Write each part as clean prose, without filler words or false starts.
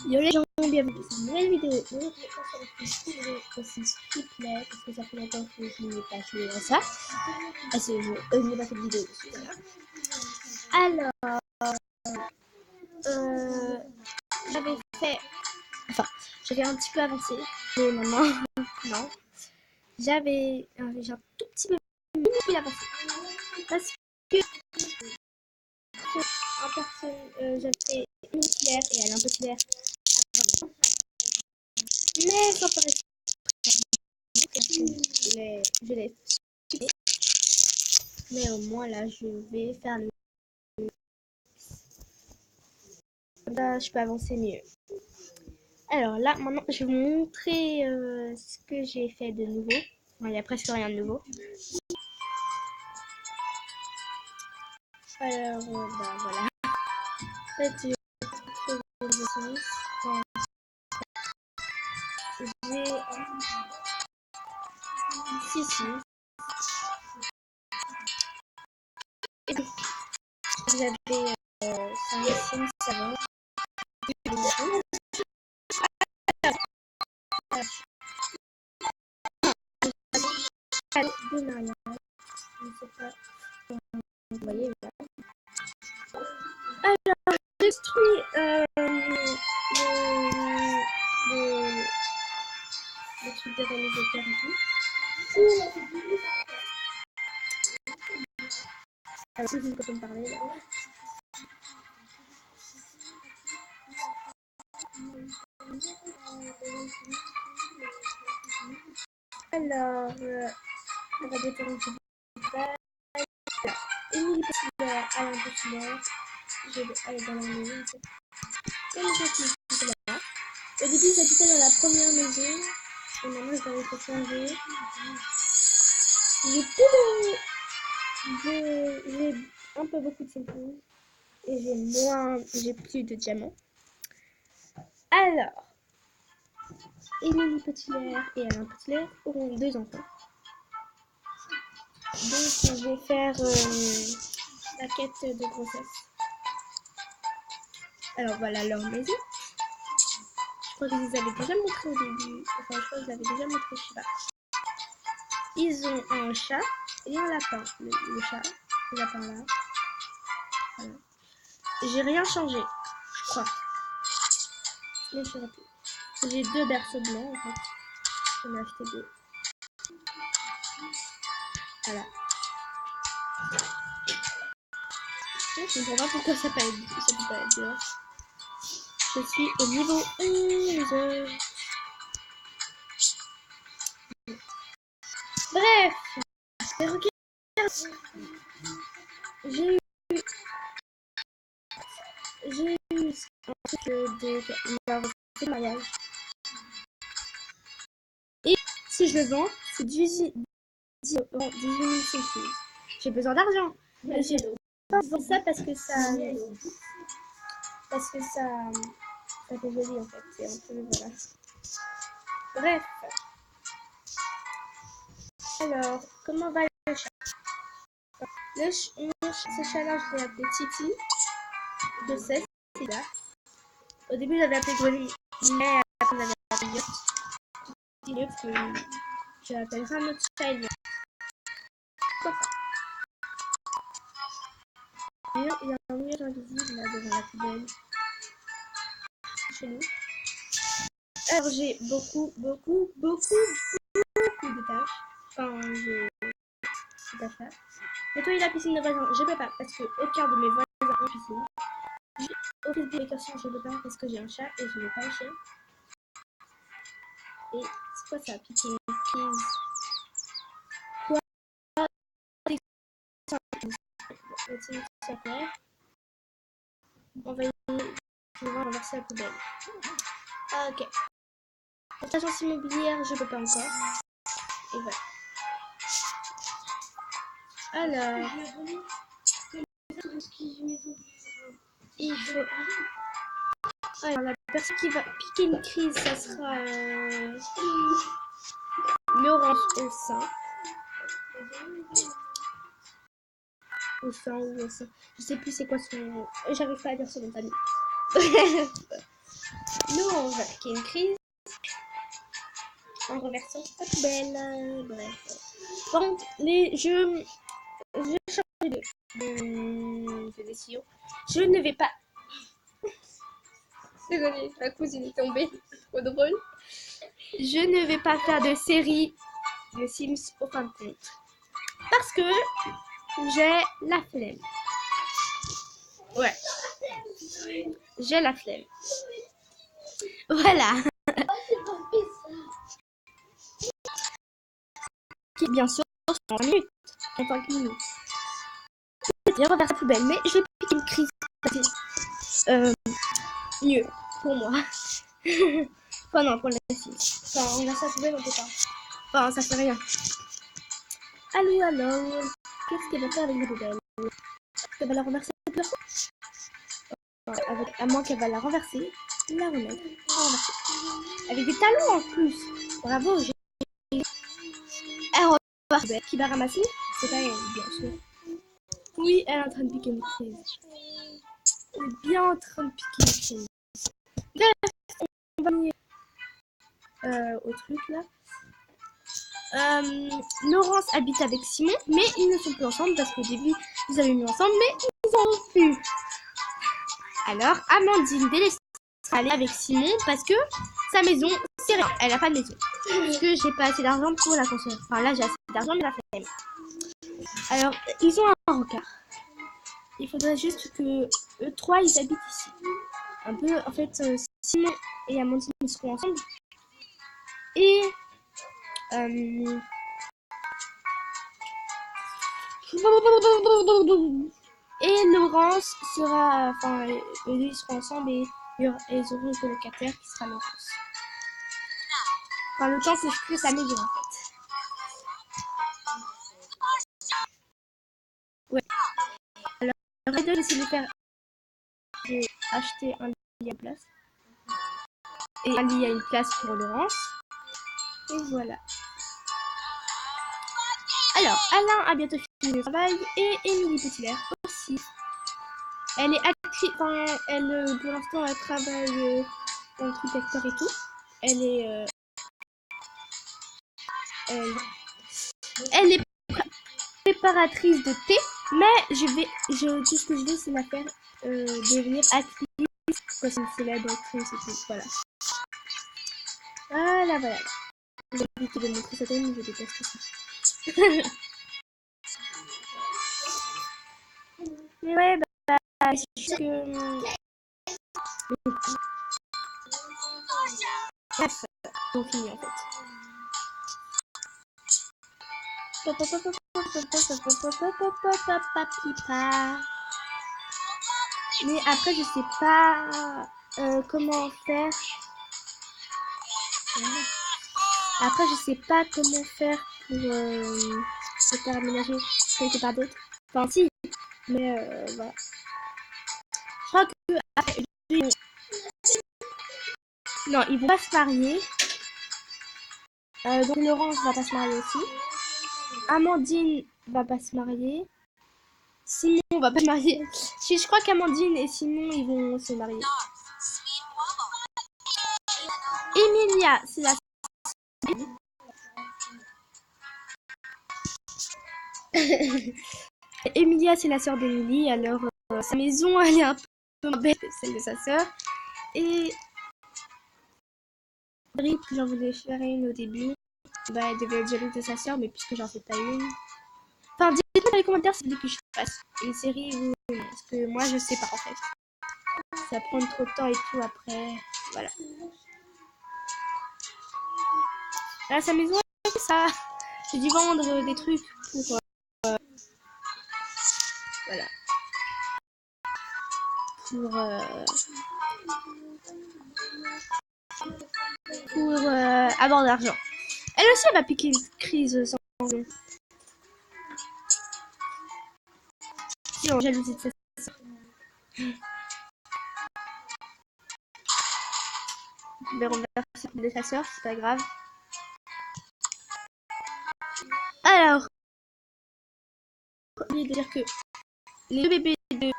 Yo les gens, bienvenue dans une nouvelle vidéo. Aujourd'hui, on se retrouve aussi Skiplet parce que ça fait longtemps que je n'ai pas joué à ça. À ce jeu. Je n'ai pas fait de vidéo dessus d'ailleurs. Alors, j'avais fait. Enfin, j'avais un petit peu avancé. Mais maintenant, non. J'ai un tout petit peu avancé. Parce que en personne, j'avais une nucléaire et elle est un peu claire. Mais sans paraître. Je l'ai fait. Mais au moins là, je vais faire le. Là, je peux avancer mieux. Alors là, maintenant, je vais vous montrer ce que j'ai fait de nouveau. Bon, il n'y a presque rien de nouveau. Alors, bah voilà. En fait, j'ai si. Et puis, j'avais 5 Sims avant. De mariage. Je ne sais pas comment vous voyez là. Alors, j'ai détruit le truc de réalisateur et tout. Alors, je peux me parler là. Alors, on va déterminer une Émilie Populaire, Alain Populaire. Je vais aller dans la maison. Et les petits là. Au début, j'habitais dans la première maison. Et maintenant, je vais être changer. J'ai un peu beaucoup de symptômes. Et j'ai plus de diamants. Alors, Émilie Populaire et Alain Populaire auront 2 enfants. Donc, je vais faire la quête de grossesse. Alors, voilà leur maison. Je crois que je les avais déjà montré au début. Enfin, je crois que je l'avais déjà montré, je sais pas. Ils ont un chat et un lapin. Le chat, le lapin là. Voilà. J'ai rien changé, je crois. Mais je sais plus. J'ai 2 berceaux blancs en fait. J'en ai acheté 2. Voilà. Je ne comprends pas pourquoi ça peut pas être bien. Je suis au niveau 11. Bref, regarde, j'ai eu un truc de mariage. Et si je le vends, c'est 18 500. J'ai besoin d'argent. Mais j'ai pas besoin de ça parce que ça fait joli en fait. C'est un peu, voilà. Bref. Alors, comment va le chat? Ce chat-là, je l'ai appelé Titi. De 16, c'est là. Au début, j'avais appelé Grenouille, mais après, j'avais appelé Titi, parce que je l'appelle ça notre chat. Quoi ça? Il y a un mur invisible là devant la poubelle. Chez nous. Alors, j'ai beaucoup de tâches. Enfin, j'ai tout à faire. Nettoyer la piscine de voisins, je peux pas parce que aucun de mes voisins ont piscine. Office d'éducation, je peux pas parce que j'ai un chat et je n'ai pas un chien. Et c'est quoi ça, piquer une prise? Quoi? On va renverser la poubelle. Ah, ok. Pour l'agence immobilière, je peux pas encore. Et voilà. Alors, il faut. Alors, la personne qui va piquer une crise, ça sera Laurence au sein. Au sein ou au sein. Je sais plus c'est quoi son nom. J'arrive pas à dire son nom de famille. Laurence va piquer une crise en renversant sa poubelle. Bref. Donc, je change de décision. Je ne vais pas. Désolée, ma cousine est tombée. Trop drôle. Je ne vais pas faire de série de Sims au fin de compte. Parce que j'ai la flemme. Ouais. J'ai la flemme. Voilà. Qui, bien sûr, en 20 minutes. En 5 minutes. Je vais refaire sa poubelle, mais je vais piquer une crise. Mieux pour moi. Enfin, non, pour la Sims. Enfin, on a sa poubelle, on peut pas. Enfin, ça fait rien. Allô. Qu'est-ce qu'elle va faire avec la poubelle? Elle va la renverser plafond? À moins qu'elle va la renverser, la remettre, la renverser. Avec des talons en plus. Bravo, j'ai... Elle repart. Qui va ramasser? C'est pas elle, bien sûr. Oui, elle est en train de piquer une crise. Elle est bien en train de piquer une crise. On va venir au truc là. Laurence habite avec Simon, mais ils ne sont plus ensemble parce qu'au début ils avaient mis ensemble, mais ils ont plus. Alors Amandine délaisse aller avec Simon parce que sa maison c'est rien, elle a pas de maison. Parce que j'ai pas assez d'argent pour la construire. Enfin là j'ai assez d'argent mais la flemme. Alors ils ont un rencard. Il faudrait juste que eux trois ils habitent ici. Un peu en fait Simon et Amandine ils seront ensemble. Et et Laurence sera, enfin, eux ils seront ensemble et ils auront une colocataire qui sera Laurence. Enfin, le temps que je crée sa maison en fait. Ouais. Alors, j'aurais dû essayer de faire. J'ai acheté un lit à place. Et un lit à une place pour Laurence. Et voilà. Alors, Alain a bientôt fini le travail et Émilie Petitlair aussi. Elle est actrice, enfin, elle, pour l'instant, elle travaille dans le truc acteur et tout. Elle est, elle est préparatrice de thé, mais tout ce que je veux, c'est la faire devenir actrice, quoi, c'est une célèbre actrice et tout, voilà. Voilà. J'ai évité de montrer sa tête, mais je déteste ça. Mais ouais, c'est juste que... Bref, on finit en fait. Mais après, je sais pas comment faire. Après, je sais pas comment faire pour se faire aménager quelque part d'autre. Enfin, si, mais voilà. Je crois que après, non, ils vont pas se marier. Donc Laurence va pas se marier aussi. Amandine va pas se marier. Simon va pas se marier. Je crois qu'Amandine et Simon ils vont se marier. Emilia, c'est la Emilia, c'est la sœur d'Emilie. Alors sa maison elle est un peu moins belle que celle de sa sœur. Et que j'en voulais faire une au début. Bah, elle devait être jalouse de sa sœur, mais puisque j'en fais pas une. Enfin, dites-moi dans les commentaires si vous voulez que je fasse une série ou non. Parce que moi, je sais pas en fait. Ça prend trop de temps et tout après. Voilà. Là, sa maison, ça. J'ai dû vendre des trucs pour. Voilà. Pour avoir de l'argent. Elle aussi, elle va piquer une crise sans. Non, jalousie de sa sœur. Je vais renverser de sa sœur, c'est pas grave. Alors, je vais dire que les deux bébés de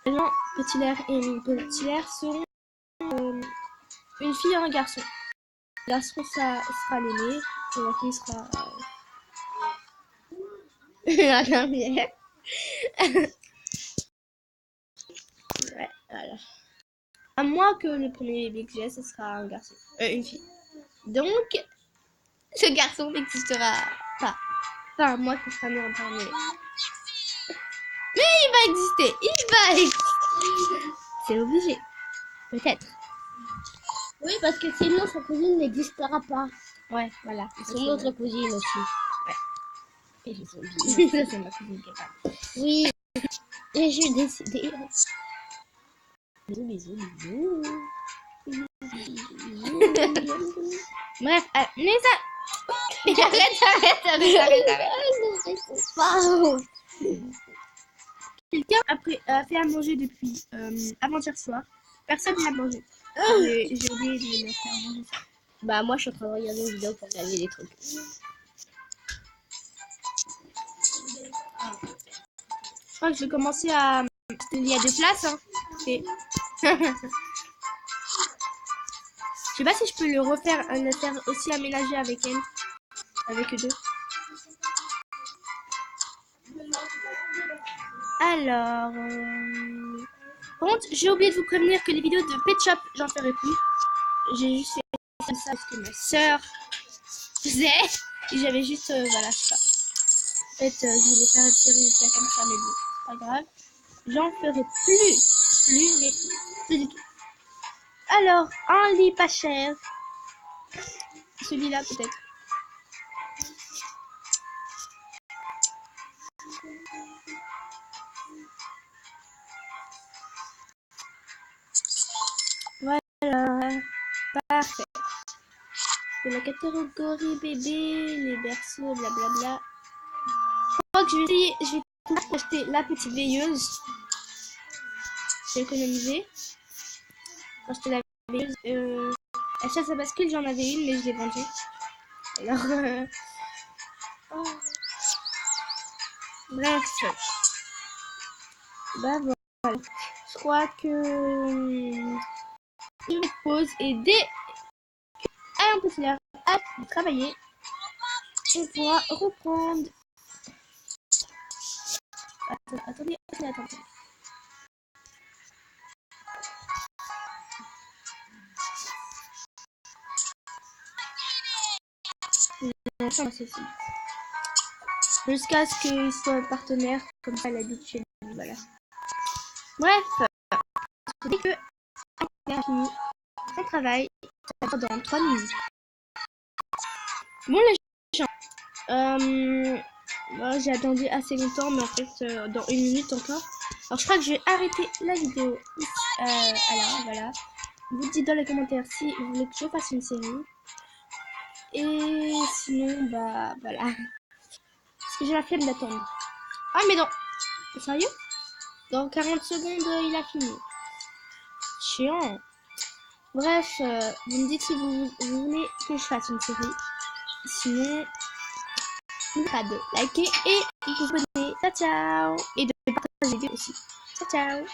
Jean Petitlair et Émilie Petitlair seront fille et un garçon. Le garçon, ça sera l'aîné. Et la fille sera... la dernière. Ouais, voilà. À moins que le premier bébé que j'ai, ce sera un garçon. Une fille. Donc, ce garçon n'existera pas. Enfin, à moins qu'il sera né en dernier. Mais il va exister. Il va exister. C'est obligé. Peut-être. Oui, parce que sinon sa cousine n'existera pas. Ouais, voilà. Et son autre cousine aussi. Ouais. Et j'ai oublié. Ça, c'est ma cousine qui est pas. Oui. Et j'ai décidé. Bisous, bisous, bisous. Bref, mais ça... arrête. Quelqu'un a fait à manger depuis avant-hier soir. Personne n'a mangé. J'ai oublié de le faire manger. Bah moi je suis en train de regarder une vidéo pour regarder des trucs. Je crois que je vais commencer à... Il y a 2 places. Hein. Je sais pas si je peux le refaire, le faire aussi aménager avec elle. Avec eux deux. Alors... Par contre, j'ai oublié de vous prévenir que les vidéos de Pet Shop, j'en ferai plus. J'ai juste fait ça parce que ma soeur faisait. Et j'avais juste... voilà, c'est ça. En fait, je voulais faire une série de comme ça, mais bon, c'est pas grave. J'en ferai plus du tout. Alors, un lit pas cher. Celui-là, peut-être. Voilà. Parfait. De la catégorie bébé, les berceaux, blablabla. Je crois que je vais acheter la petite veilleuse. J'ai économisé. Quand j'étais la veilleuse, la chasse à bascule, j'en avais une, mais je l'ai vendue. Alors, oh. Bref. Bah voilà. Je crois que je me pose et dès un peu l'heure à travailler, on pourra reprendre. Attendez. Jusqu'à ce qu'il soit partenaire, comme ça l'habitude. Voilà. Bref, dès que on a fini son travail, ça va dans 3 minutes. Bon les gens, bon, j'ai attendu assez longtemps, mais en fait dans 1 minute encore. Alors je crois que je vais arrêter la vidéo. Alors voilà. Vous dites dans les commentaires si vous voulez que je fasse une série. Et sinon, bah voilà. Parce que j'ai la flemme d'attendre. Ah mais non. Sérieux? Dans 40 secondes, il a fini. Chiant. Bref, vous me dites si vous voulez que je fasse une série. Sinon, n'oubliez pas de liker et de vous abonner. Ciao ciao. Et de partager la vidéo aussi. Ciao ciao.